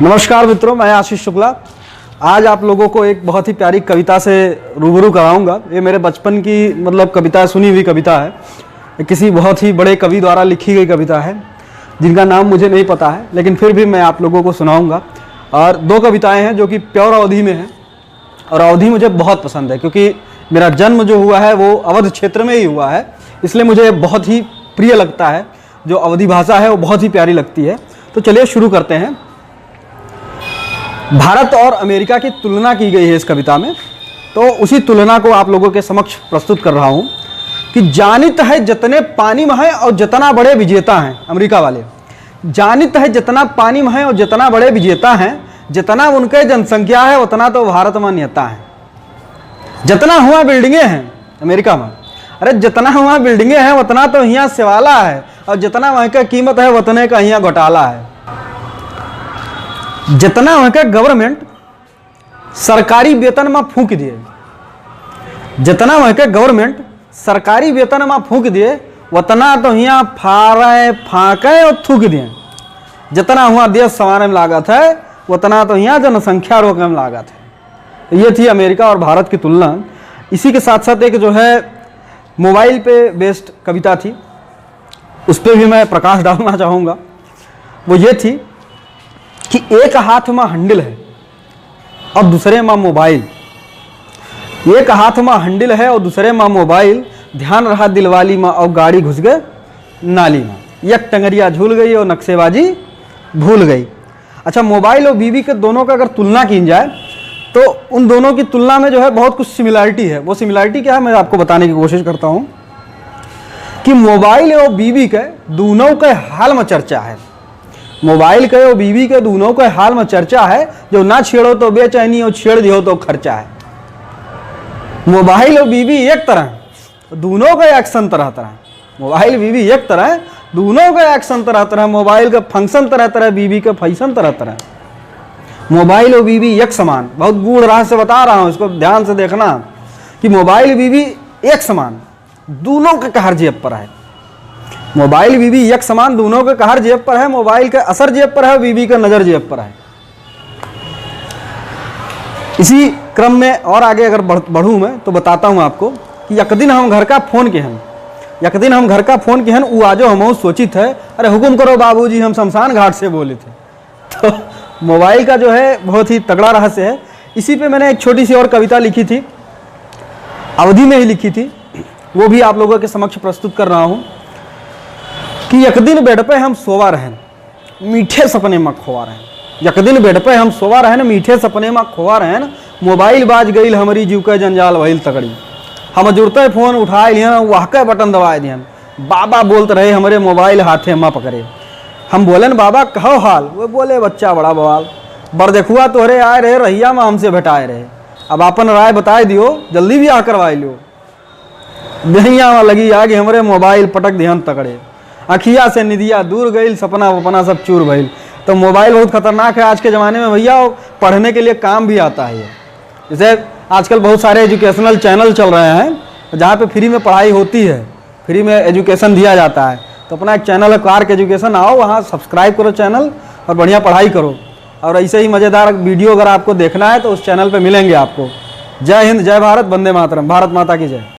नमस्कार मित्रों, मैं आशीष शुक्ला। आज आप लोगों को एक बहुत ही प्यारी कविता से रूबरू कराऊंगा। ये मेरे बचपन की कविता, सुनी हुई कविता है। किसी बहुत ही बड़े कवि द्वारा लिखी गई कविता है जिनका नाम मुझे नहीं पता है, लेकिन फिर भी मैं आप लोगों को सुनाऊंगा। और दो कविताएं हैं जो कि प्योर अवधी में हैं, और अवधी मुझे बहुत पसंद है क्योंकि मेरा जन्म जो हुआ है वो अवध क्षेत्र में ही हुआ है, इसलिए मुझे बहुत ही प्रिय लगता है। जो अवधी भाषा है वो बहुत ही प्यारी लगती है। तो चलिए शुरू करते हैं। भारत और अमेरिका की तुलना की गई है इस कविता में, तो उसी तुलना को आप लोगों के समक्ष प्रस्तुत कर रहा हूं कि जानित है जितने पानी में है और जितना बड़े विजेता हैं। अमेरिका वाले जानित है जितना पानी में है और जितना बड़े विजेता हैं, जितना उनके जनसंख्या है उतना तो भारत में नेता है। जितना हुआ बिल्डिंगे हैं अमेरिका में, अरे जितना हुआ बिल्डिंगे हैं उतना तो यहाँ सेवाला है, और जितना वहाँ का कीमत है उतने का यहाँ घोटाला है। जितना वहाँ का गवर्नमेंट सरकारी वेतन में फूंक दिए, जितना वहाँ का गवर्नमेंट सरकारी वेतन में फूंक दिए उतना तो यहाँ फाड़े फाँके और थूक दिए। जितना हुआ देश संवारने में लागत है उतना तो यहाँ जनसंख्या रोकने में लागत है। ये थी अमेरिका और भारत की तुलना। इसी के साथ साथ एक जो है मोबाइल पे बेस्ड कविता थी, उस पर भी मैं प्रकाश डालना चाहूँगा। वो ये थी कि एक हाथ में हैंडल है और दूसरे में मोबाइल। एक हाथ में हैंडल है और दूसरे में मोबाइल, ध्यान रहा दिलवाली में और गाड़ी घुस गए नाली में। एक टंगरिया झूल गई और नक्शेबाजी भूल गई। अच्छा, मोबाइल और बीवी के दोनों का अगर तुलना की जाए तो उन दोनों की तुलना में जो है बहुत कुछ सिमिलरिटी है। वो सिमिलरिटी क्या है मैं आपको बताने की कोशिश करता हूँ कि मोबाइल और बीवी के दोनों के हाल में चर्चा है। मोबाइल के और बीवी के दोनों के हाल में चर्चा है। जो ना छेड़ो तो बेचैनी और छेड़ दियो तो खर्चा है। मोबाइल और बीवी एक तरह, दोनों का एक्शन तरह तरह। मोबाइल बीवी एक तरह, दोनों का एक्शन तरह तरह। मोबाइल का फंक्शन तरह तरह, बीवी का फैशन तरह तरह। मोबाइल और बीवी एक समान। बहुत गूढ़ राह से बता रहा हूँ, इसको ध्यान से देखना कि मोबाइल बीवी एक समान, दोनों का कहर जेब पर है। मोबाइल बीवी एक समान, दोनों का कहर जेब पर है। मोबाइल का असर जेब पर है, बीवी का नजर जेब पर है। इसी क्रम में और आगे अगर बढ़ूं मैं तो बताता हूं आपको कि एक दिन हम घर का फोन के हैं, एक दिन हम घर का फोन के हैं, वो आजो हम सोचित है, अरे हुकुम करो बाबूजी हम शमशान घाट से बोले थे। तो मोबाइल का जो है बहुत ही तगड़ा रहस्य है। इसी पे मैंने एक छोटी सी और कविता लिखी थी, अवधि में ही लिखी थी, वो भी आप लोगों के समक्ष प्रस्तुत कर रहा हूँ कि एक दिन बेड पे हम सोवा रहें, मीठे सपने में खोवा रहें। एक दिन बेड पे हम सोवा रहें, मीठे सपने में खोवा रहें। मोबाइल बाज गई हमारी जीव के जंजाल वहील तगड़ी। हम जुड़ते फोन उठाए लियन, वाह के बटन दबाए दियन। बाबा बोलते रहे हमारे मोबाइल हाथे में पकड़े। हम बोलन बाबा कहो हाल, वो बोले बच्चा बड़ा बवाल। बर देखुआ तोहरे आए रहे, रहिया में हमसे भेटाए रहे। अब अपन राय बताए दियो, जल्दी भी आ करवाए लियो। दहिया में लगी आगे हमारे मोबाइल पटक ध्यान तकड़े। अखिया से निदिया दूर गई, सपना वपना सब चूर भइल। तो मोबाइल बहुत खतरनाक है आज के ज़माने में भैया, पढ़ने के लिए काम भी आता है। जैसे आजकल बहुत सारे एजुकेशनल चैनल चल रहे हैं जहाँ पे फ्री में पढ़ाई होती है, फ्री में एजुकेशन दिया जाता है। तो अपना एक चैनल है कार्क एजुकेशन, आओ वहाँ सब्सक्राइब करो चैनल और बढ़िया पढ़ाई करो। और ऐसे ही मज़ेदार वीडियो अगर आपको देखना है तो उस चैनल पर मिलेंगे आपको। जय हिंद, जय भारत, वंदे मातरम। भारत माता की जय।